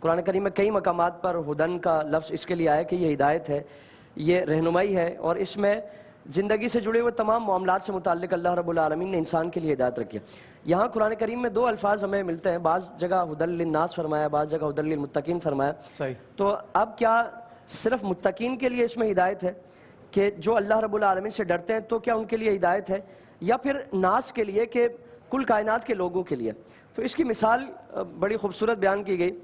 قرآن کریم میں کئی مقامات پر ہدن کا لفظ اس کے لیے آیا کہ یہ ہدایت ہے، یہ رہنمائی ہے، اور اس میں زندگی سے جڑے ہوئے تمام معاملات سے متعلق اللہ رب العالمین نے انسان کے لیے ہدایت رکھی ہے۔ یہاں قرآن کریم میں دو الفاظ ہمیں ملتے ہیں، بعض جگہ ہدن للناس فرمایا، بعض جگہ ہدن للمتقین فرمایا۔ صحیح۔ تو اب کیا صرف متقین کے لیے اس میں ہدایت ہے کہ جو اللہ رب العالمین سے ڈرتے ہیں، تو کیا ان کے لیے ہدایت ہے، یا پھر ناس کے لیے کہ کل کائنات کے لوگوں کے لیے؟ تو اس کی مثال بڑی خوبصورت بیان کی گئی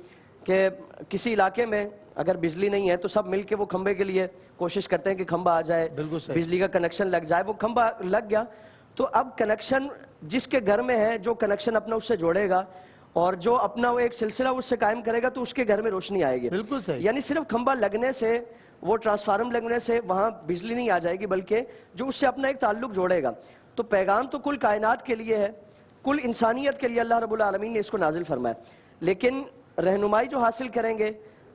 کہ کسی علاقے میں اگر بجلی نہیں ہے تو سب مل کے وہ کھمبے کے لیے کوشش کرتے ہیں کہ کھمبا آ جائے، بجلی کا کنیکشن لگ جائے۔ وہ کھمبا لگ گیا تو اب کنیکشن جس کے گھر میں ہے، جو کنیکشن اپنا اس سے جوڑے گا اور جو اپنا وہ ایک سلسلہ اس سے قائم کرے گا تو اس کے گھر میں روشنی آئے گی۔ بالکل صحیح۔ یعنی صرف کھمبا لگنے سے، وہ ٹرانسفارم لگنے سے وہاں بجلی نہیں آ جائے گی، بلکہ جو اس سے اپنا ایک تعلق جوڑے گا۔ تو پیغام تو کل کائنات کے لیے ہے، کل انسانیت کے لیے اللہ رب العالمین نے اس کو نازل فرمایا، لیکن رہنمائی جو حاصل کریں گے،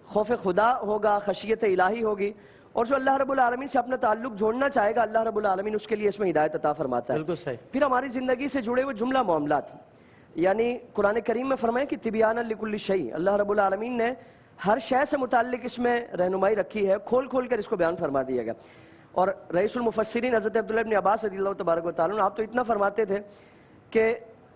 خوف خدا ہوگا، خشیت الہی ہوگی، اور جو اللہ رب العالمین سے اپنا تعلق جوڑنا چاہے گا، اللہ رب العالمین اس کے لیے اس میں ہدایت عطا فرماتا ہے۔ بالکل صحیح۔ پھر ہماری زندگی سے جڑے ہوئے جملہ معاملات، یعنی قرآن کریم میں فرمایا کہ تبیانا لکل شیء، اللہ رب العالمین نے ہر شے سے متعلق اس میں رہنمائی رکھی ہے، کھول کھول کر اس کو بیان فرما دیا گیا۔ اور رئیس المفسرین حضرت عبداللہ ابن عباس رضی اللہ تبارک و تعالیٰ عنہ، آپ تو اتنا فرماتے تھے کہ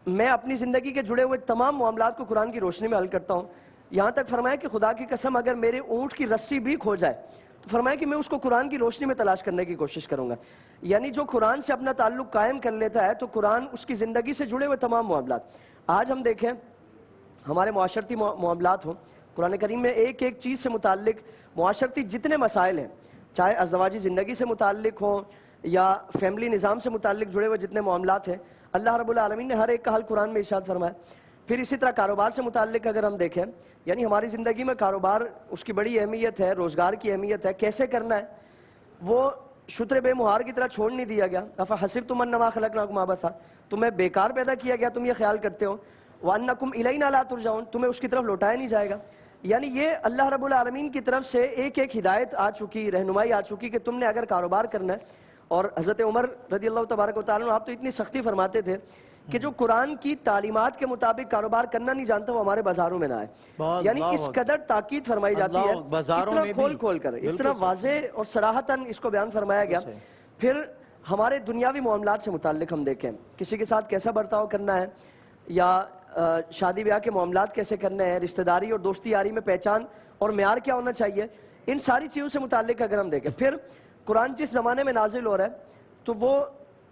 میں اپنی زندگی کے جڑے ہوئے تمام معاملات کو قرآن کی روشنی میں حل کرتا ہوں، یہاں تک فرمایا کہ خدا کی قسم اگر میرے اونٹ کی رسی بھی کھو جائے تو فرمایا کہ میں اس کو قرآن کی روشنی میں تلاش کرنے کی کوشش کروں گا۔ یعنی جو قرآن سے اپنا تعلق قائم کر لیتا ہے تو قرآن اس کی زندگی سے جڑے ہوئے تمام معاملات، آج ہم دیکھیں ہمارے معاشرتی معاملات ہوں، قرآن کریم میں ایک ایک چیز سے متعلق معاشرتی جتنے مسائل ہیں، چاہے ازدواجی زندگی سے متعلق ہوں یا فیملی نظام سے متعلق جڑے ہوئے جتنے معاملات ہیں، اللہ رب العالمین نے ہر ایک کا حل قرآن میں ارشاد فرمایا۔ پھر اسی طرح کاروبار سے متعلق اگر ہم دیکھیں، یعنی ہماری زندگی میں کاروبار، اس کی بڑی اہمیت ہے، روزگار کی اہمیت ہے، کیسے کرنا ہے، وہ شتر بے مہار کی طرح چھوڑ نہیں دیا گیا۔ افحسبتم انما خلقناکم عبثا، تمہیں بیکار پیدا کیا گیا، تم یہ خیال کرتے ہو، وانکم الینا لا ترجعون، تمہیں اس کی طرف لوٹایا نہیں جائے گا۔ یعنی یہ اللہ رب العالمین کی طرف سے ایک ایک ہدایت آ چکی، رہنمائی آ چکی کہ تم نے اگر کاروبار کرنا ہے۔ اور حضرت عمر رضی اللہ تبارک و تعالیٰ عنہ، آپ تو اتنی سختی فرماتے تھے کہ جو قرآن کی تعلیمات کے مطابق کاروبار کرنا نہیں جانتا وہ ہمارے بازاروں میں نہ آئے۔ یعنی اس قدر تاکید فرمائی جاتی ہے، اتنا کھول کھول کر، اتنا واضح اور صراحتاً اس کو بیان فرمایا گیا۔ پھر ہمارے دنیاوی معاملات سے متعلق ہم دیکھیں، کسی کے ساتھ کیسا برتاؤ کرنا ہے، یا شادی بیاہ کے معاملات کیسے کرنے ہیں، رشتہ داری اور دوستی یاری میں پہچان اور معیار کیا ہونا چاہیے، ان ساری چیزوں سے متعلق اگر ہم دیکھیں۔ پھر قرآن جس زمانے میں نازل ہو رہا ہے تو وہ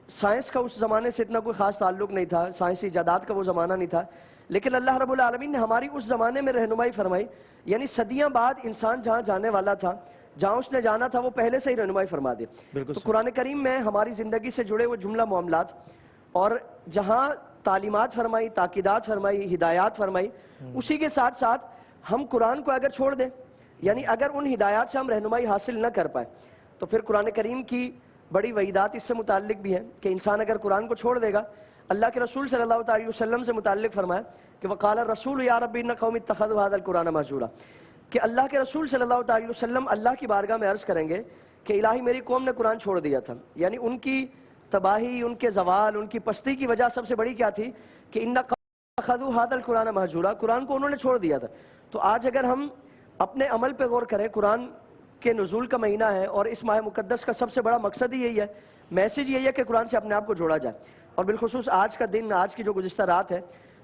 سائنس کا اس زمانے سے اتنا کوئی خاص تعلق نہیں تھا، سائنسی ایجادات کا وہ زمانہ نہیں تھا، لیکن اللہ رب العالمین نے ہماری اس زمانے میں رہنمائی فرمائی۔ یعنی صدیاں بعد انسان جہاں جانے والا تھا، جہاں اس نے جانا تھا، وہ پہلے سے ہی رہنمائی فرما دی۔ تو قرآن کریم میں ہماری زندگی سے جڑے ہوئے جملہ معاملات، اور جہاں تعلیمات فرمائی، تاکیدات فرمائی، ہدایات فرمائی، اسی کے ساتھ ساتھ ہم قرآن کو اگر چھوڑ دیں، یعنی اگر ان ہدایات سے ہم رہنمائی حاصل نہ کر پائے، تو پھر قرآن کریم کی بڑی وعیدات اس سے متعلق بھی ہیں کہ انسان اگر قرآن کو چھوڑ دے گا، اللہ کے رسول صلی اللہ علیہ وسلم سے متعلق فرمایا کہ وقال الرسول یا رب ان قوم اتخذوا هذا القرآن مہجورا، کہ اللہ کے رسول صلی اللہ علیہ وسلم اللہ کی بارگاہ میں عرض کریں گے کہ الہی میری قوم نے قرآن چھوڑ دیا تھا۔ یعنی ان کی تباہی، ان کے زوال، ان کی پستی کی وجہ سب سے بڑی کیا تھی کہ ان اتخذوا هذا القرآن مہجورا، قرآن کو انہوں نے چھوڑ دیا تھا۔ تو آج اگر ہم اپنے عمل پہ غور کریں، قرآن کے نزول کا مہینہ ہے اور اس ماہ مقدس کا سب سے بڑا مقصد ہی یہی ہے، میسیج یہی ہے کہ قرآن سے اپنے آپ کو جوڑا جائے، اور بالخصوص آج کا دن، آج کی جو گزشتہ رات ہے،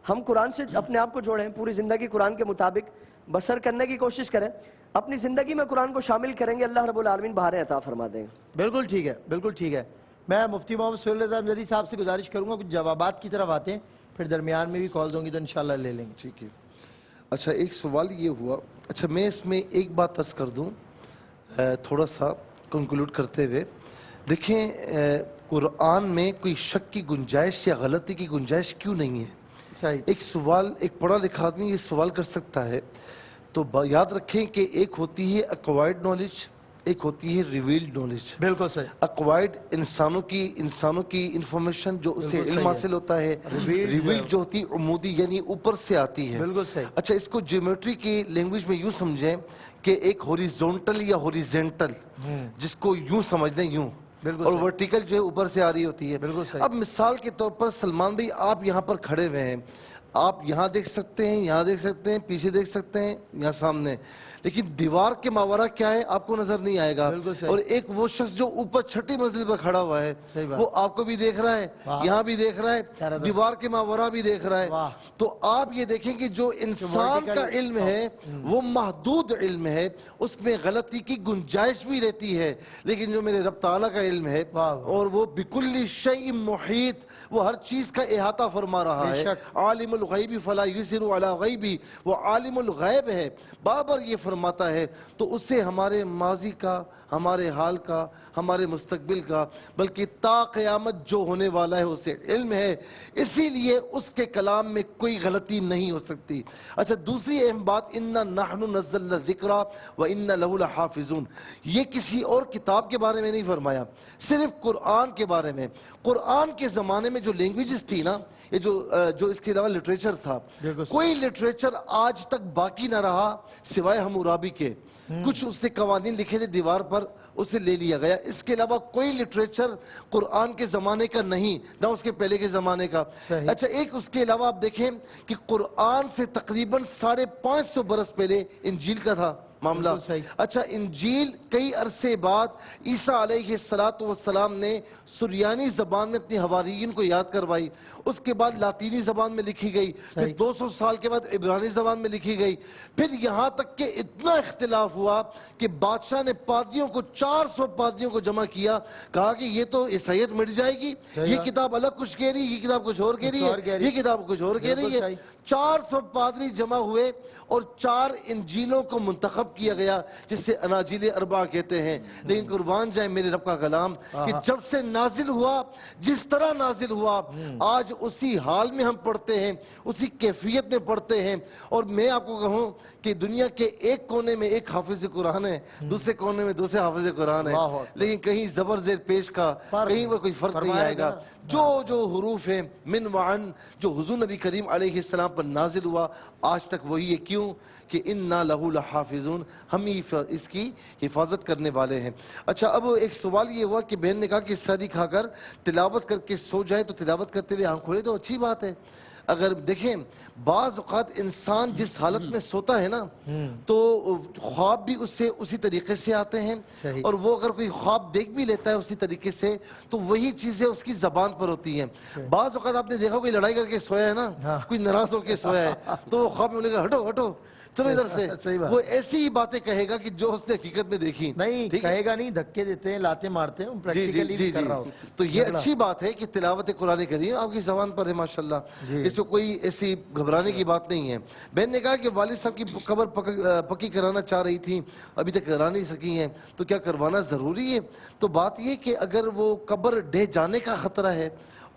ہم قرآن سے اپنے آپ کو جوڑیں، پوری زندگی قرآن کے مطابق بسر کرنے کی کوشش کریں، اپنی زندگی میں قرآن کو شامل کریں گے، اللہ رب العالمین بہاریں عطا فرما دیں گے۔ بالکل ٹھیک ہے، بالکل ٹھیک ہے۔ میں مفتی محمد سہیل رضا احمدی صاحب سے گزارش کروں گا کچھ جوابات کی طرف آتے ہیں، پھر درمیان میں بھی کالز ہوں گی تو انشاءاللہ لے لیں گے۔ ٹھیک ہے۔ اچھا، ایک سوال یہ ہوا، اچھا میں اس میں ایک بات عرض کر دوں تھوڑا سا کنکلوڈ کرتے ہوئے، دیکھیں قرآن میں کوئی شک کی گنجائش یا غلطی کی گنجائش کیوں نہیں ہے؟ صحیح۔ ایک سوال، ایک پڑھا لکھا آدمی یہ سوال کر سکتا ہے، تو یاد رکھیں کہ ایک ہوتی ہے ایکوائرڈ نالج، ایک ہوتی ہے ریویلڈ نالج۔ بالکل صحیح۔ ایکوائرڈ انسانوں کی انفارمیشن جو اسے علم حاصل ہوتا ہے، ریویلڈ جو ہوتی ہے عمودی یعنی اوپر سے آتی ہے۔ بالکل صحیح۔ اچھا، اس کو جیومیٹری کی لینگویج میں یوں سمجھیں کہ ایک ہوریزونٹل یا ہوریزنٹل، جس کو یوں سمجھ لیں یوں، اور ورٹیکل جو ہے اوپر سے آ رہی ہوتی ہے۔ اب مثال کے طور پر سلمان بھائی، آپ یہاں پر کھڑے ہوئے ہیں، آپ یہاں دیکھ سکتے ہیں، یہاں دیکھ سکتے ہیں، پیچھے دیکھ سکتے ہیں، یہاں سامنے، لیکن دیوار کے ماورا کیا ہے آپ کو نظر نہیں آئے گا. بالکل صحیح. اور ایک وہ شخص جو اوپر چھٹی منزل پر کھڑا ہوا ہے صحیح بات. وہ آپ کو بھی دیکھ رہا ہے، یہاں بھی دیکھ رہا چارہ ہے، طرف. دیوار کے ماورا بھی دیکھ رہا ہے. واہ. تو آپ یہ دیکھیں کہ جو انسان کا علم ہے وہ محدود علم ہے، اس میں غلطی کی گنجائش بھی رہتی ہے، لیکن جو میرے رب تعالیٰ کا علم ہے اور وہ بکل شیء محیط، وہ ہر چیز کا احاطہ فرما رہا ہے. عالم الغیب فلا یظہر علی غیبی، وہ عالم الغیب ہے، بار بار یہ فرماتا ہے. تو اس سے ہمارے ماضی کا، ہمارے حال کا، ہمارے مستقبل کا، بلکہ تا قیامت جو ہونے والا ہے اسے علم ہے، اسی لیے اس کے کلام میں کوئی غلطی نہیں ہو سکتی. اچھا دوسری اہم بات، اِنَّا نَحْنُ نَزَّلْنَا الذِّكْرَ وَإِنَّا لَهُ لَحَافِظُونَ، یہ کسی اور کتاب کے بارے میں نہیں فرمایا، صرف قرآن کے بارے میں. قرآن کے زمانے میں جو لینگویجز تھی نا، یہ جو اس کے علاوہ لٹریچر تھا، کوئی لٹریچر آج تک باقی نہ رہا سوائے حمورابی کے. کچھ اس نے قوانین لکھے تھے دیوار پر، اسے لے لیا گیا. اس کے علاوہ کوئی لٹریچر قرآن کے زمانے کا نہیں، نہ اس کے پہلے کے زمانے کا. اچھا ایک اس کے علاوہ آپ دیکھیں کہ قرآن سے تقریباً 550 برس پہلے انجیل کا تھا معاملہ. اچھا انجیل کئی عرصے بعد عیسیٰ علیہ السلام نے سریانی زبان میں اپنی حواریین کو یاد کروائی، اس کے بعد لاطینی زبان میں لکھی گئی، پھر 200 سال کے بعد عبرانی زبان میں لکھی گئی. پھر یہاں تک کہ اتنا اختلاف ہوا کہ بادشاہ نے پادریوں کو 400 پادریوں کو جمع کیا، کہا کہ یہ تو عیسائیت مٹ جائے گی، یہ کتاب الگ کچھ کہہ رہی ہے، یہ کتاب کچھ اور کہہ رہی ہے، یہ کتاب کچھ اور کہہ رہی ہے. 400 پادری جمع ہوئے اور 4 انجیلوں کو منتخب کیا گیا، جس سے اناجیل اربع کہتے ہیں. لیکن قربان جائے میرے رب کا کلام کہ جب سے نازل ہوا، جس طرح نازل ہوا، آج اسی حال میں ہم پڑھتے ہیں، اسی کیفیت میں پڑھتے ہیں. اور میں آپ کو کہوں کہ دنیا کے ایک کونے میں ایک حافظ قرآن ہے، دوسرے کونے میں دوسرے حافظ قرآن ہے، لیکن کہیں زبر زیر پیش کا کہیں پر کوئی فرق نہیں آئے گا. جو حروف ہیں من وعن جو حضور نبی کریم علیہ السلام پر نازل ہوا آج تک وہی ہے. کیوں کہ اِنَّا لَهُ لَحَافِظُونَ، ہم ہی اس کی حفاظت کرنے والے ہیں. اچھا اب ایک سوال یہ ہوا کہ بہن نے کہا کہ ساری کھا کر تلاوت کر کے سو جائے، تو تلاوت کرتے ہوئے آنکھ کھولے تو اچھی بات ہے. اگر دیکھیں بعض اوقات انسان جس حالت میں سوتا ہے نا تو خواب بھی اس سے اسی طریقے سے آتے ہیں، اور وہ اگر کوئی خواب دیکھ بھی لیتا ہے اسی طریقے سے تو وہی چیزیں اس کی زبان پر ہوتی ہیں. بعض اوقات آپ نے دیکھا کوئی لڑائی کر کے سویا ہے نا، کوئی ناراض ہو کے سویا ہے تو وہ خواب میں بولے گا ہٹو ہٹو چلو ادھر سے، وہ ایسی ہی باتیں کہے گا کہ جو اس نے حقیقت میں دیکھی نہیں کہے گا، نہیں دھکے دیتے ہیں، لاتے مارتے ہیں، پریکٹیکلی بھی کر رہا ہوں. تو یہ اچھی بات ہے کہ تلاوت قرآن کریم آپ کی زبان پر ہے ماشاءاللہ، اس میں کوئی ایسی گھبرانے کی بات نہیں ہے. بہن نے کہا کہ والد صاحب کی قبر پکی کرانا چاہ رہی تھی، ابھی تک کرا نہیں سکی ہیں، تو کیا کروانا ضروری ہے؟ تو بات یہ کہ اگر وہ قبر ڈھہ جانے کا خطرہ ہے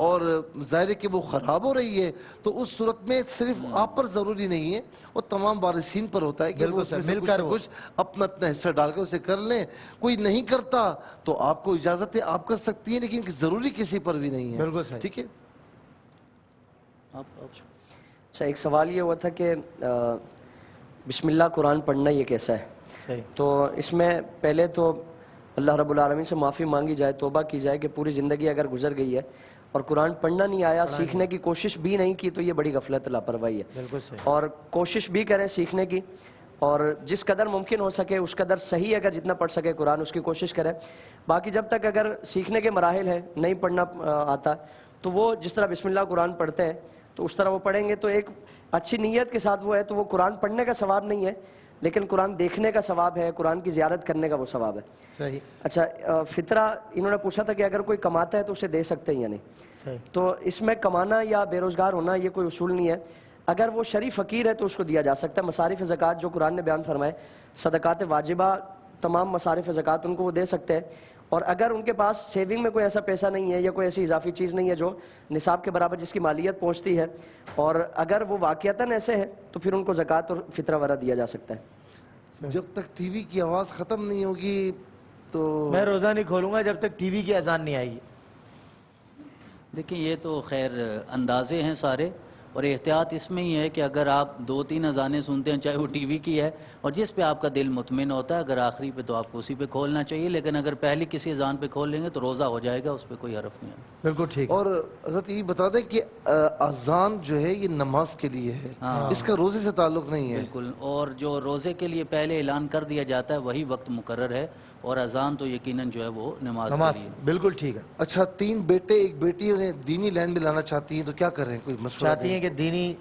اور ظاہر ہے کہ وہ خراب ہو رہی ہے تو اس صورت میں صرف آپ پر ضروری نہیں ہے، وہ تمام وارثین پر ہوتا ہے کہ وہ اس میں سے کچھ اپنا حصہ ڈال کر اسے کر لیں. کوئی نہیں کرتا تو آپ کو اجازت ہے، آپ کر سکتی ہیں، لیکن ضروری کسی پر بھی نہیں ہے. بالکل صحیح. ٹھیک ہے. اچھا ایک سوال یہ ہوا تھا کہ بسم اللہ قرآن پڑھنا یہ کیسا ہے؟ تو اس میں پہلے تو اللہ رب العالمین سے معافی مانگی جائے، توبہ کی جائے کہ پوری زندگی اگر گزر گئی ہے اور قرآن پڑھنا نہیں آیا، سیکھنے کی کوشش بھی نہیں کی، تو یہ بڑی غفلت لاپرواہی ہے. بالکل صحیح. اور کوشش بھی کریں سیکھنے کی، اور جس قدر ممکن ہو سکے اس قدر صحیح اگر جتنا پڑھ سکے قرآن اس کی کوشش کریں. باقی جب تک اگر سیکھنے کے مراحل ہیں، نہیں پڑھنا آتا، تو وہ جس طرح بسم اللہ قرآن پڑھتے ہیں تو اس طرح وہ پڑھیں گے، تو ایک اچھی نیت کے ساتھ وہ ہے تو وہ قرآن پڑھنے کا ثواب نہیں ہے، لیکن قرآن دیکھنے کا ثواب ہے، قرآن کی زیارت کرنے کا وہ ثواب ہے. صحیح. اچھا فطرہ انہوں نے پوچھا تھا کہ اگر کوئی کماتا ہے تو اسے دے سکتے ہیں یا نہیں. صحیح. تو اس میں کمانا یا بے روزگار ہونا یہ کوئی اصول نہیں ہے. اگر وہ شریف فقیر ہے تو اس کو دیا جا سکتا ہے. مصارف زکوٰۃ جو قرآن نے بیان فرمائے، صدقات واجبہ، تمام مصارف زکوٰۃ ان کو وہ دے سکتے ہیں. اور اگر ان کے پاس سیونگ میں کوئی ایسا پیسہ نہیں ہے یا کوئی ایسی اضافی چیز نہیں ہے جو نصاب کے برابر جس کی مالیت پہنچتی ہے، اور اگر وہ واقعتاً ایسے ہے تو پھر ان کو زکوٰۃ اور فطرہ وغیرہ دیا جا سکتا ہے. جب تک ٹی وی کی آواز ختم نہیں ہوگی تو میں روزہ نہیں کھولوں گا جب تک ٹی وی کی اذان نہیں آئے گی. دیکھیں یہ تو خیر اندازے ہیں سارے، اور احتیاط اس میں ہی ہے کہ اگر آپ 2-3 اذانیں سنتے ہیں چاہے وہ ٹی وی کی ہے اور جس پہ آپ کا دل مطمئن ہوتا ہے، اگر آخری پہ تو آپ کو اسی پہ کھولنا چاہیے، لیکن اگر پہلی کسی اذان پہ کھول لیں گے تو روزہ ہو جائے گا، اس پہ کوئی حرف نہیں ہے۔ بالکل ٹھیک۔ اور حضرت یہ بتا دیں کہ اذان جو ہے یہ نماز کے لیے ہے، اس کا روزے سے تعلق نہیں ہے۔ بالکل، اور جو روزے کے لیے پہلے اعلان کر دیا جاتا ہے وہی وقت مقرر ہے، اور اذان تو یقیناً جو ہے وہ نماز کے لیے۔ بالکل ٹھیک ہے۔ اچھا 3 بیٹے 1 بیٹی انہیں دینی لائن میں لانا چاہتی ہیں تو کیا کریں؟ کوئی مشورہ چاہتی ہیں کہ دینی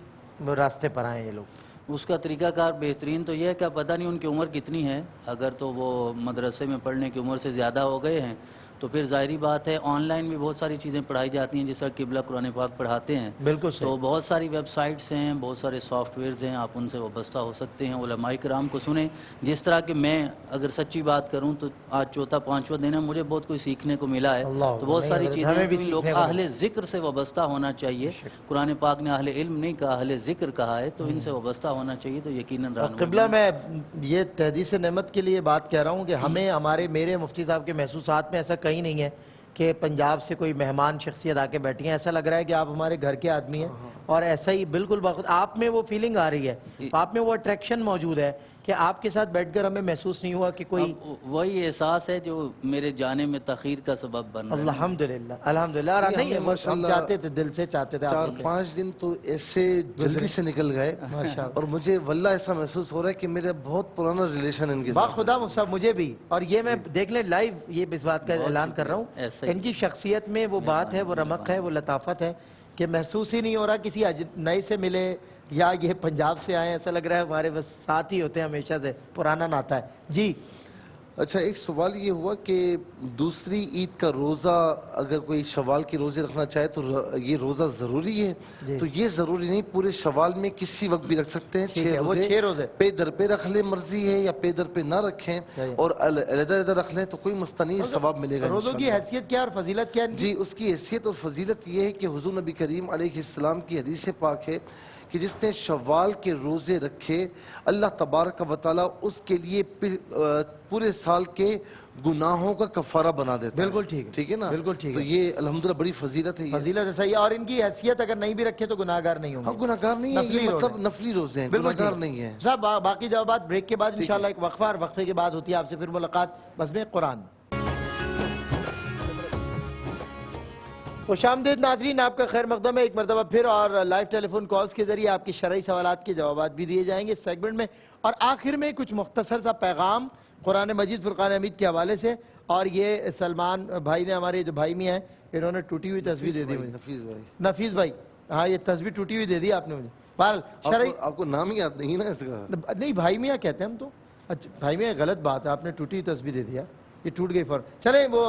راستے پر آئیں یہ لوگ؟ اس کا طریقہ کار بہترین تو یہ ہے کہ پتہ نہیں ان کی عمر کتنی ہے، اگر تو وہ مدرسے میں پڑھنے کی عمر سے زیادہ ہو گئے ہیں تو پھر ظاہری بات ہے آن لائن بھی بہت ساری چیزیں پڑھائی جاتی ہیں، جس طرح قبلہ قرآن پاک پڑھاتے ہیں، بالکل صحیح۔ تو بہت ساری ویب سائٹس ہیں، بہت سارے سافٹ ویئرز ہیں، آپ ان سے وابستہ ہو سکتے ہیں، علماء کرام کو سنیں۔ جس طرح کہ میں اگر سچی بات کروں تو آج 4-5واں دن ہے، مجھے بہت کچھ سیکھنے کو ملا ہے، تو بہت ساری چیزیں ہیں، تو لوگ اہل ذکر سے وابستہ ہونا چاہیے۔ قرآن پاک نے اہل علم نہیں کہا، اہل ذکر کہا ہے، تو ان سے وابستہ ہونا چاہیے، تو یقیناً قبلہ میں یہ تحدیث نعمت کے لیے بات کہہ رہا ہوں کہ ہمیں میرے مفتی صاحب کے محسوسات میں ایسا کہیں نہیں ہے کہ پنجاب سے کوئی مہمان شخصیت آ کے بیٹھی ہیں، ایسا لگ رہا ہے کہ آپ ہمارے گھر کے آدمی ہیں، اور ایسا ہی بالکل آپ میں وہ فیلنگ آ رہی ہے، آپ میں وہ اٹریکشن موجود ہے کہ آپ کے ساتھ بیٹھ کر ہمیں محسوس نہیں ہوا کہ کوئی وہی احساس ہے جو میرے جانے میں تاخیر کا سبب بن رہا ہے۔ الحمدللہ الحمدللہ۔ اور نہیں ہم چاہتے تھے، دل سے چاہتے تھے۔ 4-5 دن تو ایسے جلدی سے نکل گئے، اور مجھے واللہ ایسا محسوس ہو رہا ہے کہ میرا بہت پرانا ریلیشن ان کے ساتھ۔ خدا مصطفیٰ مجھے بھی، اور یہ میں دیکھ لیں لائیو یہ اس بات کا اعلان کر رہا ہوں، ان کی شخصیت میں وہ بات ہے، وہ رمق ہے، وہ لطافت ہے کہ محسوس ہی نہیں ہو رہا کسی نئے سے ملے یا یہ پنجاب سے آئے، ایسا لگ رہا ہے ہمارے بس ساتھ ہی ہوتے ہیں ہمیشہ سے، پرانا ناتا ہے۔ جی اچھا ایک سوال یہ ہوا کہ دوسری عید کا روزہ اگر کوئی شوال کے روزے رکھنا چاہے تو یہ روزہ ضروری ہے؟ تو یہ ضروری نہیں، پورے شوال میں کسی وقت بھی رکھ سکتے ہیں، 6 روزے پے در پہ رکھ لیں، مرضی ہے، یا پے در پہ نہ رکھیں اور علیحدہ علیحدہ رکھ لیں تو کوئی مستنی ثواب ملے گا۔ روزوں کی حیثیت کیا اور فضیلت کیا؟ جی اس کی حیثیت اور فضیلت یہ ہے کہ حضور نبی کریم علیہ السلام کی حدیث پاک ہے کہ جس نے شوال کے روزے رکھے اللہ تبارک و تعالیٰ اس کے لیے پورے سال کے گناہوں کا کفارہ بنا دیتا ہے۔ بالکل ٹھیک ہے، ٹھیک ہے نا؟ بالکل ٹھیک ہے۔ تو یہ الحمدللہ بڑی فضیلت ہے، فضیلت ہے، صحیح۔ اور ان کی حیثیت اگر نہیں بھی رکھے تو گناہگار نہیں ہوں گے۔ ہاں گناہگار نہیں ہے، یہ مطلب نفلی روزے ہیں، گناہگار نہیں ہیں۔ صاحب باقی جوابات بریک کے بعد انشاءاللہ ایک وقفہ، اور وقفے کے بعد ہوتی ہے آپ سے پھر ملاقات بزم قرآن۔ خوش آمدید ناظرین، آپ کا خیر مقدم ہے ایک مرتبہ پھر، اور لائیو ٹیلی فون کالز کے ذریعے آپ کی شرعی سوالات کے جوابات بھی دیے جائیں گے اس سیگمنٹ میں، اور آخر میں کچھ مختصر سا پیغام قرآن مجید فرقان حمید کے حوالے سے۔ اور یہ سلمان بھائی نے، ہمارے جو بھائی میں ہیں، انہوں نے ٹوٹی ہوئی تصویر دے دی مجھے، نفیس بھائی، ہاں یہ تصویر ٹوٹی ہوئی دے دی آپ نے مجھے۔ بہرحال شرعی، آپ کو نام ہی یاد نہیں نا اس کا؟ نہیں بھائی میاں کہتے ہیں ہم تو۔ اچھا بھائی میاں غلط بات ہے، آپ نے ٹوٹی ہوئی تصویر دے دیا، یہ ٹوٹ گئی فوراً۔ چلیں وہ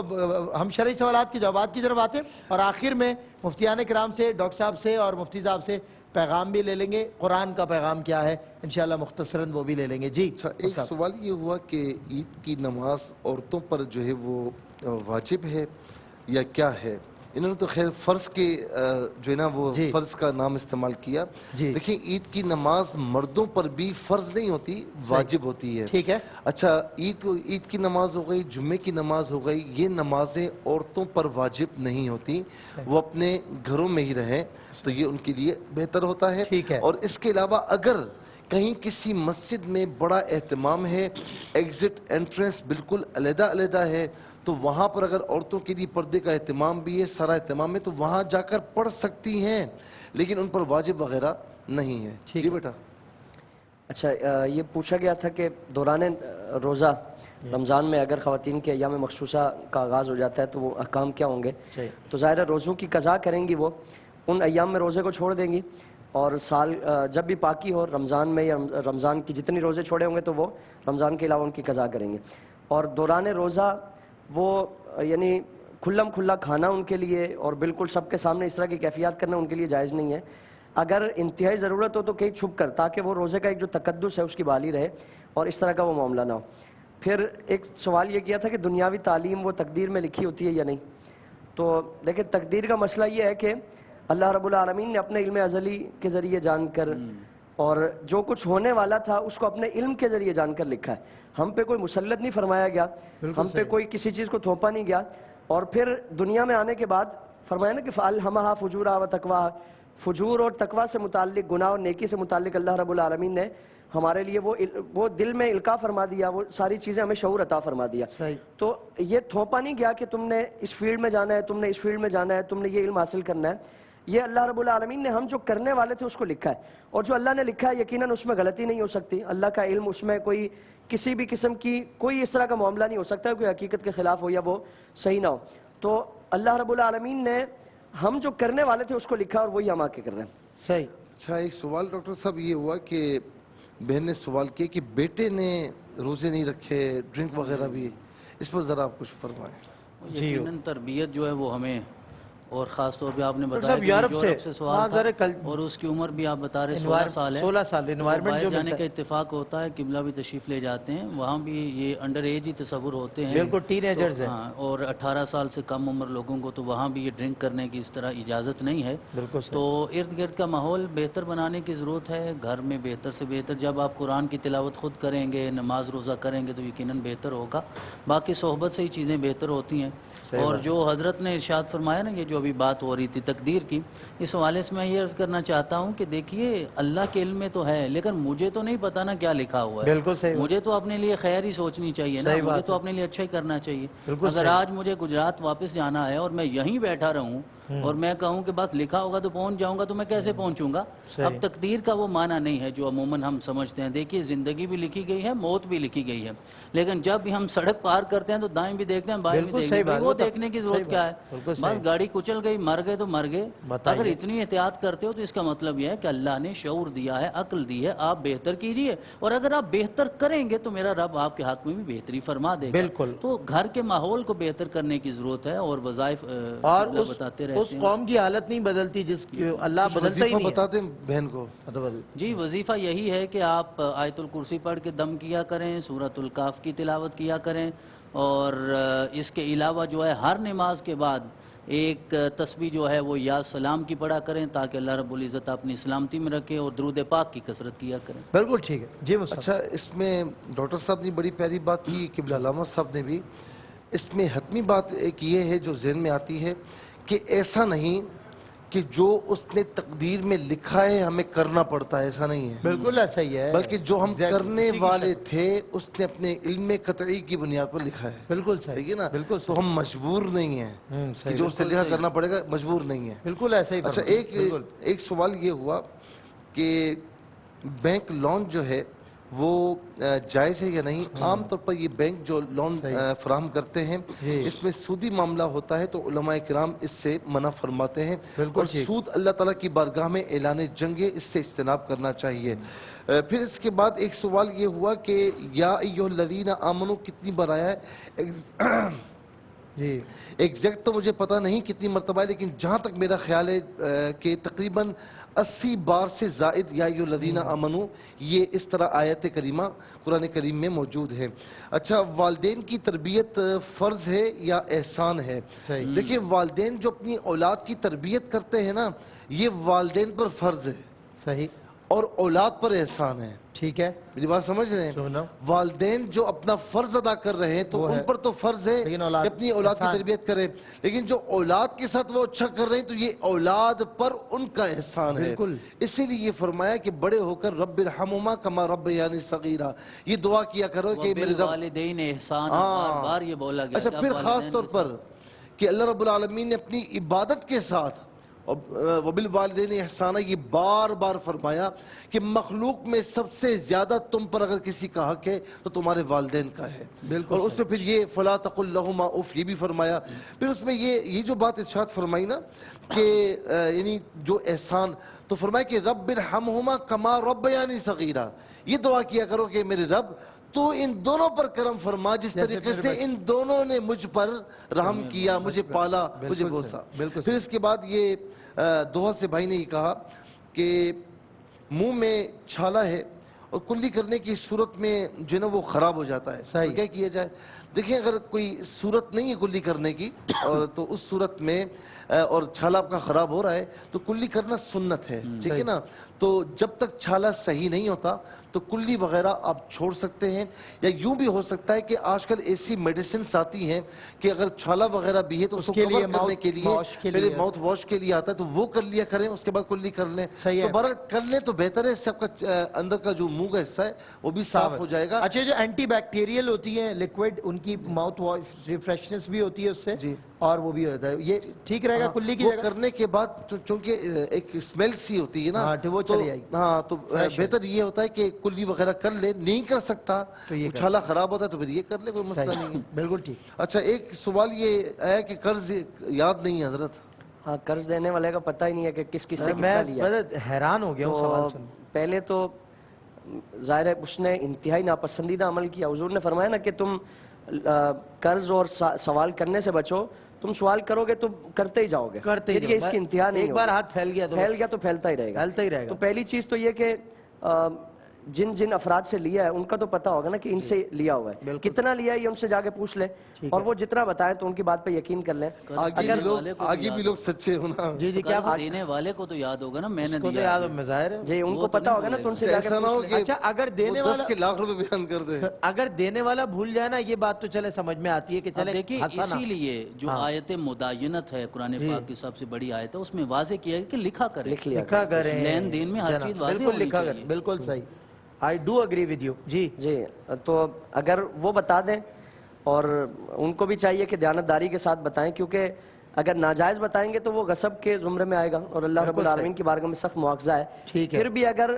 ہم شرعی سوالات کے جوابات کی طرف آتے ہیں، اور آخر میں مفتیان کرام سے، ڈاکٹر صاحب سے اور مفتی صاحب سے پیغام بھی لے لیں گے، قرآن کا پیغام کیا ہے انشاءاللہ مختصراً وہ بھی لے لیں گے۔ جی اچھا ایک سوال یہ ہوا کہ عید کی نماز عورتوں پر جو ہے وہ واجب ہے یا کیا ہے؟ انہوں نے تو خیر فرض کے جو ہے نا وہ فرض کا نام استعمال کیا۔ دیکھیں عید کی نماز مردوں پر بھی فرض نہیں ہوتی، واجب ہوتی ہے۔ ٹھیک ہے۔ اچھا عید کی نماز ہو گئی، جمعے کی نماز ہو گئی، یہ نمازیں عورتوں پر واجب نہیں ہوتی، وہ اپنے گھروں میں ہی رہیں تو یہ ان کے لیے بہتر ہوتا ہے۔ اور اس کے علاوہ اگر کہیں کسی مسجد میں بڑا اہتمام ہے، ایگزٹ انٹرنس بالکل علیحدہ علیحدہ ہے، تو وہاں پر اگر عورتوں کے لیے پردے کا اہتمام بھی ہے، سارا اہتمام ہے، تو وہاں جا کر پڑھ سکتی ہیں، لیکن ان پر واجب وغیرہ نہیں ہے۔ جی بیٹا۔ اچھا یہ پوچھا گیا تھا کہ دوران روزہ رمضان میں اگر خواتین کے ایام مخصوصہ کا آغاز ہو جاتا ہے تو وہ احکام کیا ہوں گے؟ تو ظاہر ہے روزوں کی قضا کریں گی، وہ ان ایام میں روزے کو چھوڑ دیں گی، اور سال جب بھی پاکی ہو رمضان میں یا رمضان کی جتنی روزے چھوڑے ہوں گے تو وہ رمضان کے علاوہ ان کی قضا کریں گے۔ اور دوران روزہ وہ یعنی کھلم کھلا کھانا ان کے لیے اور بالکل سب کے سامنے اس طرح کی کیفیات کرنا ان کے لیے جائز نہیں ہے۔ اگر انتہائی ضرورت ہو تو کہیں چھپ کر، تاکہ وہ روزے کا ایک جو تقدس ہے اس کی بحالی رہے اور اس طرح کا وہ معاملہ نہ ہو۔ پھر ایک سوال یہ کیا تھا کہ دنیاوی تعلیم وہ تقدیر میں لکھی ہوتی ہے یا نہیں؟ تو دیکھیں تقدیر کا مسئلہ یہ ہے کہ اللہ رب العالمین نے اپنے علم ازلی کے ذریعے جان کر اور جو کچھ ہونے والا تھا اس کو اپنے علم کے ذریعے جان کر لکھا ہے۔ ہم پہ کوئی مسلط نہیں فرمایا گیا، ہم پہ کوئی کسی چیز کو تھوپا نہیں گیا، اور پھر دنیا میں آنے کے بعد فرمایا نا کہ فَأَلْهَمَهَا فُجُورَهَا وَتَقْوَاهَا، فجور اور تقوی سے متعلق، گناہ اور نیکی سے متعلق اللہ رب العالمین نے ہمارے لیے وہ دل میں القاء فرما دیا، وہ ساری چیزیں ہمیں شعور عطا فرما دیا. تو یہ تھوپا نہیں گیا کہ تم نے اس فیلڈ میں جانا ہے، تم نے اس فیلڈ میں جانا ہے، تم نے یہ علم حاصل کرنا ہے. یہ اللہ رب العالمین نے ہم جو کرنے والے تھے اس کو لکھا ہے، اور جو اللہ نے لکھا ہے یقیناً اس میں غلطی نہیں ہو سکتی. اللہ کا علم، اس میں کوئی کسی بھی قسم کی کوئی اس طرح کا معاملہ نہیں ہو سکتا کوئی حقیقت کے خلاف ہو یا وہ صحیح نہ ہو. تو اللہ رب العالمین نے ہم جو کرنے والے تھے اس کو لکھا اور وہی ہم آ کے کر رہے ہیں. صحیح. اچھا ایک سوال ڈاکٹر صاحب یہ ہوا کہ بہن نے سوال کیا کہ بیٹے نے روزے نہیں رکھے، ڈرنک وغیرہ بھی، اس پر ذرا آپ کچھ فرمائیں. یقیناً تربیت جو ہے وہ ہمیں، اور خاص طور پہ آپ نے بتایا صاحب کہ یورپ سے سے سوال تھا، کل اور اس کی عمر بھی آپ بتا رہے 16 سال ہے. 16 سال انوائرمنٹ باہر جو جانے ملتا کا ہے. اتفاق ہوتا ہے، قبلہ بھی تشریف لے جاتے ہیں، وہاں بھی یہ انڈر ایج ہی تصور ہوتے ہیں، بالکل ٹین ایجرز ہیں. ہاں، اور 18 سال سے کم عمر لوگوں کو تو وہاں بھی یہ ڈرنک کرنے کی اس طرح اجازت نہیں ہے. بالکل. تو ارد گرد کا ماحول بہتر بنانے کی ضرورت ہے، گھر میں بہتر سے بہتر. جب آپ قرآن کی تلاوت خود کریں گے، نماز روزہ کریں گے تو یقیناً بہتر ہوگا. باقی صحبت سے ہی چیزیں بہتر ہوتی ہیں. اور جو حضرت نے ارشاد فرمایا نا، یہ جو ابھی بات ہو رہی تھی تقدیر کی، اس حوالے سے میں یہ عرض کرنا چاہتا ہوں کہ دیکھیے اللہ کے علم میں تو ہے، لیکن مجھے تو نہیں پتا نا کیا لکھا ہوا ہے. بالکل صحیح. مجھے تو اپنے لیے خیر ہی سوچنی چاہیے نا، مجھے تو اپنے لیے اچھا ہی کرنا چاہیے. اگر آج مجھے گجرات واپس جانا ہے اور میں یہیں بیٹھا رہوں اور میں کہوں کہ بس لکھا ہوگا تو پہنچ جاؤں گا، تو میں کیسے پہنچوں گا؟ اب تقدیر کا وہ معنی نہیں ہے جو عموماً ہم سمجھتے ہیں. دیکھیے زندگی بھی لکھی گئی ہے، موت بھی لکھی گئی ہے، لیکن جب بھی ہم سڑک پار کرتے ہیں تو دائیں بھی دیکھتے ہیں، بائیں بھی دیکھتے ہیں. وہ دیکھنے کی ضرورت کیا ہے؟ بس گاڑی کچل گئی، مر گئے تو مر گئے. اگر اتنی احتیاط کرتے ہو تو اس کا مطلب یہ ہے کہ اللہ نے شعور دیا ہے، عقل دی ہے، آپ بہتر کیجئے. اور اگر آپ بہتر کریں گے تو میرا رب آپ کے حق میں بھی بہتری فرما دے گا. بالکل. تو گھر کے ماحول کو بہتر کرنے کی ضرورت ہے، اور وظائف اور بتاتے رہتے اس ہیں. قوم کی حالت نہیں بدلتی جس کی اللہ بدلتا ہی نہیں. بتاتے ہیں بہن کو. جی وظیفہ یہی ہے کہ آپ آیت الکرسی پڑھ کے دم کیا کریں، سورۃ الکاف کی تلاوت کیا کریں، اور اس کے علاوہ جو ہے ہر نماز کے بعد ایک تسبیح جو ہے وہ یا سلام کی پڑھا کریں، تاکہ اللہ رب العزت اپنی سلامتی میں رکھے، اور درود پاک کی کثرت کیا کریں. بالکل ٹھیک ہے جی. اچھا اس میں ڈاکٹر صاحب نے بڑی پیاری بات کی، قبلہ علامہ صاحب نے بھی. اس میں حتمی بات ایک یہ ہے جو ذہن میں آتی ہے کہ ایسا نہیں کہ جو اس نے تقدیر میں لکھا ہے ہمیں کرنا پڑتا ہے، ایسا نہیں ہے. بالکل ایسا ہی ہے، بلکہ جو ہم کرنے والے تھے اس نے اپنے علم قطعی کی بنیاد پر لکھا ہے. بالکل صحیح ہے نا. بالکل. تو ہم مجبور نہیں ہیں کہ جو اس نے لکھا کرنا پڑے گا، مجبور نہیں ہے. بالکل ایسا ہی. اچھا ایک سوال یہ ہوا کہ بینک لون جو ہے وہ جائز ہے یا نہیں؟ عام طور پر یہ بینک جو لون فراہم کرتے ہیں اس میں سودی معاملہ ہوتا ہے، تو علماء کرام اس سے منع فرماتے ہیں، اور سود اللہ تعالیٰ کی بارگاہ میں اعلان جنگ ہے، اس سے اجتناب کرنا چاہیے. پھر اس کے بعد ایک سوال یہ ہوا کہ یا ایھا الذین آمنو کتنی بار آیا ہے؟ جی ایگزیکٹ تو مجھے پتہ نہیں کتنی مرتبہ ہے، لیکن جہاں تک میرا خیال ہے کہ تقریباً 80 بار سے زائد یا ایھا الذین آمنو یہ اس طرح آیت کریمہ قرآن کریم میں موجود ہے. اچھا والدین کی تربیت فرض ہے یا احسان ہے؟ دیکھیں والدین جو اپنی اولاد کی تربیت کرتے ہیں نا، یہ والدین پر فرض ہے. صحیح. اور اولاد پر احسان ہے. ٹھیک ہے، میری بات سمجھ رہے ہیں؟ والدین جو اپنا فرض ادا کر رہے ہیں تو ان پر تو فرض ہے کہ اپنی اولاد کی تربیت کریں، لیکن جو اولاد کے ساتھ وہ اچھا کر رہے ہیں تو یہ اولاد پر ان کا احسان ہے. اسی لیے یہ فرمایا کہ بڑے ہو کر رب ارحمہما کما ربیانی صغیرا، یہ دعا کیا کرو کہ میرے رب والدین احسان، بار بار یہ بولا گیا. اچھا پھر خاص طور پر کہ اللہ رب العالمین نے اپنی عبادت کے ساتھ وبالوالدین احسانہ یہ بار بار فرمایا کہ مخلوق میں سب سے زیادہ تم پر اگر کسی کا حق ہے تو تمہارے والدین کا ہے. اور اس میں پھر یہ فلا تقل لہما اف یہ بھی فرمایا. پھر اس میں یہ جو بات ارشاد فرمائی نا کہ یعنی جو احسان، تو فرمایا کہ رب ارحمہما کما ربیانی صغیرا، یہ دعا کیا کرو کہ میرے رب تو ان دونوں پر کرم فرما جس طریقے سے ان دونوں نے مجھ پر رحم کیا، مجھے پالا، مجھے بوسا. پھر اس کے بعد یہ دوحہ سے بھائی نے یہ کہا کہ منہ میں چھالا ہے اور کلی کرنے کی صورت میں جو ہے نا وہ خراب ہو جاتا ہے. تو کیا کیا جائے؟ دیکھیں اگر کوئی صورت نہیں ہے کلی کرنے کی اور تو اس صورت میں اور چھالا آپ کا خراب ہو رہا ہے تو کلی کرنا سنت ہے, ٹھیک ہے نا. تو جب تک چھالا صحیح نہیں ہوتا تو کلی وغیرہ آپ چھوڑ سکتے ہیں, یا یوں بھی ہو سکتا ہے کہ آج کل ایسی میڈیسنس آتی ہیں کہ اگر چھالا وغیرہ بھی ہے تو اس کو کور کرنے کے لیے پہلے ماؤتھ واش کے لیے آتا ہے, تو وہ کر لیا کریں, اس کے بعد کلی کر لیں. تو برابر کر لیں تو بہتر ہے, اس سے آپ کا اندر کا جو منہ کا حصہ ہے وہ بھی صاف ہو جائے گا. اچھا, جو اینٹی بیکٹیریل ہوتی ہیں لیکوڈ, ان کی ماؤتھ واش ریفریشنس بھی ہوتی ہے اس سے, اور وہ بھی ہوتا ہے, یہ ٹھیک رہے گا کلی کی جگہ کرنے کے بعد؟ چونکہ ایک اسمیل سی ہوتی ہے نا, وہ چلی آئی. ہاں, تو بہتر یہ ہوتا ہے کہ کلی وغیرہ کر لے. نہیں کر سکتا, چھالا خراب ہوتا ہے تو پھر یہ کر لے, کوئی مسئلہ نہیں ہے. بالکل ٹھیک. اچھا, ایک سوال یہ ہے کہ قرض یاد نہیں ہے حضرت. ہاں, قرض دینے والے کا پتہ ہی نہیں ہے کہ کس کس سے کتنا لیا. میں حیران ہو گیا ہوں سوال سن. پہلے تو ظاہر ہے اس نے انتہائی ناپسندیدہ عمل کیا. حضور نے فرمایا نا کہ تم قرض اور سوال کرنے سے بچو, تم سوال کرو گے تو کرتے ہی جاؤ گے, پھر یہ اس کی انتہا نہیں ہوگی. ایک بار ہاتھ پھیل گیا تو پھیلتا ہی رہے گا. تو پہلی چیز تو یہ کہ جن افراد سے لیا ہے ان کا تو پتہ ہوگا نا کہ ان سے لیا ہوا ہے, کتنا لیا ہے یہ ان سے جا کے پوچھ لیں, اور وہ جتنا بتائیں تو ان کی بات پہ یقین کر لیں. آگے بھی لوگ سچے ہونا. جی کیا دینے والے کو تو یاد ہوگا نا, میں نے دیا جی, ان کو پتہ ہوگا نا تو ان سے جا کے پوچھ لیں. اچھا, اگر دینے والا 10 لاکھ روپے بیان کر دے, اگر دینے والا بھول جائے نا, یہ بات تو چلے سمجھ میں آتی ہے کہ چلے. دیکھیں, اسی لیے جو آیت مداینت ہے قرآن پاک کی سب سے بڑی آیت ہے, اس میں واضح کیا ہے کہ لکھا کریں, لین دین میں ہر چیز واضح ہونی چاہیے. بالکل صحیح, I do agree with you. جی, تو اگر وہ بتا دیں, اور ان کو بھی چاہیے کہ دیانتداری کے ساتھ بتائیں, کیونکہ اگر ناجائز بتائیں گے تو وہ غصب کے زمرے میں آئے گا, اور اللہ رب العالمین کی بارگاہ میں سخت مواخذہ ہے. پھر بھی اگر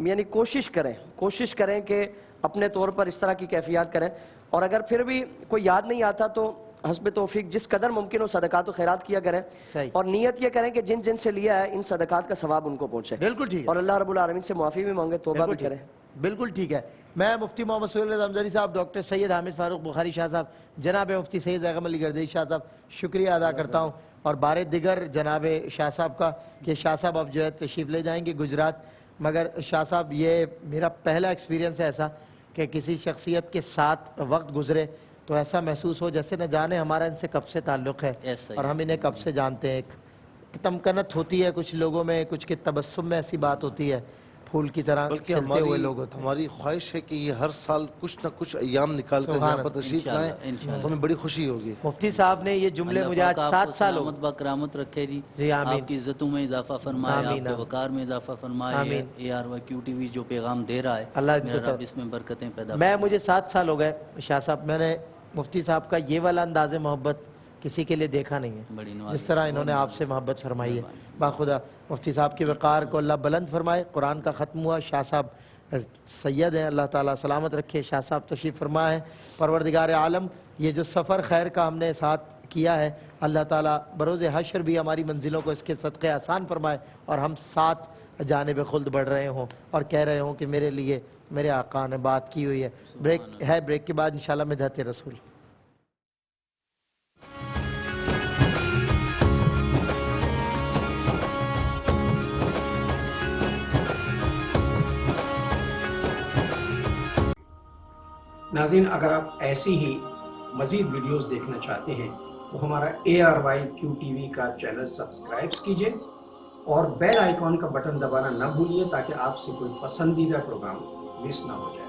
یعنی کوشش کریں کہ اپنے طور پر اس طرح کی کیفیات کریں, اور اگر پھر بھی کوئی یاد نہیں آتا تو حسب توفیق جس قدر ممکن ہو صدقات و خیرات کیا کریں, اور نیت یہ کریں کہ جن سے لیا ہے ان صدقات کا ثواب ان کو پہنچے. بالکل ٹھیک. اور اللہ رب العالمین سے معافی بھی مانگے, توبہ بھی کریں. بالکل ٹھیک ہے. میں مفتی محمد سہیل رضا امجدی صاحب, ڈاکٹر سید حامد فاروق بخاری شاہ صاحب, جناب مفتی سید اعظم علی گردیش شاہ صاحب, شکریہ ادا کرتا ہوں, اور بارے دیگر جناب شاہ صاحب کا کہ شاہ صاحب اب جو ہے تشریف لے جائیں گے گجرات. مگر شاہ صاحب, یہ میرا پہلا ایکسپیرینس ہے ایسا کہ کسی شخصیت کے ساتھ وقت گزرے تو ایسا محسوس ہو جیسے نہ جانے ہمارا ان سے کب سے تعلق ہے, اور ہم انہیں کب سے جانتے ہیں. ایک تمکنت ہوتی ہے کچھ لوگوں میں, کچھ کے تبسم میں ایسی بات ہوتی ہے, پھول کی طرح کھلتے ہوئے لوگ ہوتے ہیں. ہماری خواہش ہے کہ یہ ہر سال کچھ نہ کچھ ایام نکال کر یہاں پر تشریف لائیں, تو ہمیں بڑی خوشی ہوگی. مفتی صاحب نے یہ جملے مجھے آج 7 سال ہو. با کرامت رکھے جی, آپ کی عزتوں میں اضافہ فرمائے, آپ کے وقار میں اضافہ فرمائے. ARYQ TV جو پیغام دے رہا ہے, میرا رب اس میں برکتیں پیدا. مجھے 7 سال ہو گئے شاہ صاحب, میں نے مفتی صاحب کا یہ والا انداز محبت کسی کے لیے دیکھا نہیں ہے جس طرح انہوں نے آپ سے محبت فرمائی ہے. باخدا مفتی صاحب کے وقار کو اللہ بلند فرمائے. قرآن کا ختم ہوا, شاہ صاحب سید ہیں, اللہ تعالیٰ سلامت رکھے. شاہ صاحب تشریف فرما ہے. پروردگار عالم, یہ جو سفر خیر کا ہم نے ساتھ کیا ہے, اللہ تعالیٰ بروز حشر بھی ہماری منزلوں کو اس کے صدقے آسان فرمائے, اور ہم ساتھ جانب خلد بڑھ رہے ہوں اور کہہ رہے ہوں کہ میرے لیے میرے آقا نے بات کی ہوئی ہے. بریک کے بعد انشاءاللہ مدحت رسول. ناظرین, اگر آپ ایسی ہی مزید ویڈیوز دیکھنا چاہتے ہیں تو ہمارا ARYQ TV کا چینل سبسکرائب کیجئے, اور بیل آئیکن کا بٹن دبانا نہ بھولیے تاکہ آپ سے کوئی پسندیدہ پروگرام مس نہ ہو جائے.